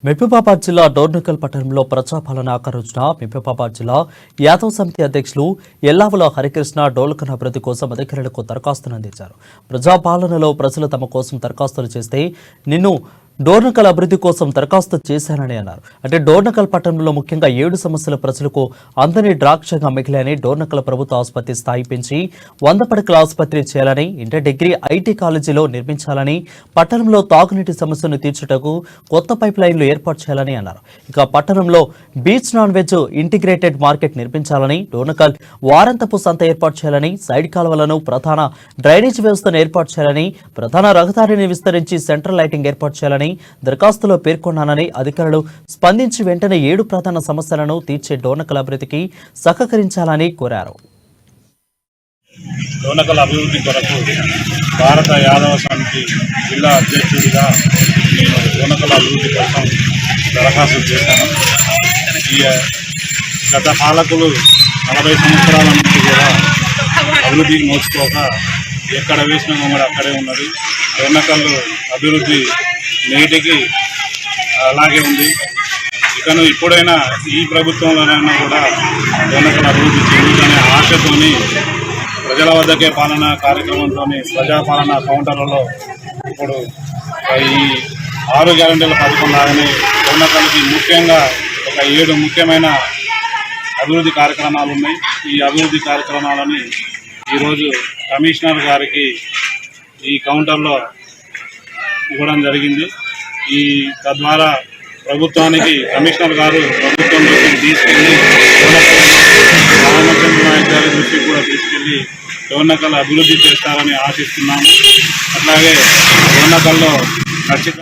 మహబూబాబాద్ జిల్లా డోర్నకల్ పట్టణంలో ప్రజాపాలన ఆకర్షణ మహబూబాబాద్ జిల్లా యాదవ్ సమితి అధ్యక్షులు ఎల్లావుల హరికృష్ణ డోర్నకల్ అభివృద్ధి కోసం అధికారులకు దరఖాస్తును అందించారు. ప్రజాపాలనలో ప్రజలు తమ కోసం దరఖాస్తులు చేస్తే నిన్ను డోర్నకల్ అభివృద్ధి కోసం దరఖాస్తు చేశానని అన్నారు. అంటే డోర్నకల్ పట్టణంలో ముఖ్యంగా 7 సమస్యల ప్రజలకు అందని ద్రాక్షగా మిగిలాయని, డోర్నకల్ ప్రభుత్వ ఆసుపత్రి స్థాయి పెంచి 100 పడకల ఆసుపత్రి చేయాలని, ఇంటర్ డిగ్రీ ఐటీ కాలేజీలో నిర్మించాలని, పట్టణంలో తాగునీటి సమస్యను తీర్చుటకు కొత్త పైప్ లైన్లు ఏర్పాటు చేయాలని అన్నారు. ఇక పట్టణంలో beach non veg integrated market నిర్మించాలని, డోర్నకల్ వారంతపు సంత ఏర్పాటు చేయాలని, సైడ్ కాలువలను ప్రధాన డ్రైనేజ్ వ్యవస్థను ఏర్పాటు చేయాలని, ప్రధాన రహదారిని విస్తరించి సెంట్రల్ లైటింగ్ ఏర్పాటు చేయాలని దరఖాస్తులో పేర్కొన్నానని, అధికారులు స్పందించి వెంటనే 7 ప్రధాన సమస్యలను తీర్చే డోర్నకల్ అభివృద్ధికి సహకరించాలని కోరారు. డోర్నకల్ అభివృద్ధి కొరకు భారత యాదవ సమితి జిల్లా అధ్యక్షుడిగా నేను డోర్నకల్ అభివృద్ధి కోసం దరఖాస్తు చేశాను. ఈ గత పాలకులు 40 సంవత్సరాల నుంచి కూడా అభివృద్ధికి నోచుకోక ఎక్కడ వేసిన కూడా అక్కడే ఉన్నది. డోర్నకల్ అభివృద్ధి నేటికి అలాగే ఉంది. ఇకను ఇప్పుడైనా ఈ ప్రభుత్వంలోనైనా కూడా డోర్నకల్ అభివృద్ధి చెందుతనే ఆశతోని ప్రజల వద్దకే పాలన కార్యక్రమంతో ప్రజాపాలన కౌంటర్లలో ఇప్పుడు ఈ 6 గ్యారెంటీల పథకం లాగానే డోర్నకల్కి ముఖ్యంగా ఒక 7 ముఖ్యమైన అభివృద్ధి కార్యక్రమాలు ఉన్నాయి. ఈ అభివృద్ధి కార్యక్రమాలని ఈరోజు కమిషనర్ గారికి ఈ కౌంటర్లో ఇవ్వడం జరిగింది. ఈ తద్వారా ప్రభుత్వానికి కమిషనర్ గారు ప్రభుత్వం దృష్టికి తీసుకెళ్లి రామచంద్ర నాయక్ గారి దృష్టికి కూడా తీసుకెళ్లి డోర్నకల్ అభివృద్ధి చేస్తారని ఆశిస్తున్నాము. అట్లాగే డోర్నకల్లో ఖచ్చితంగా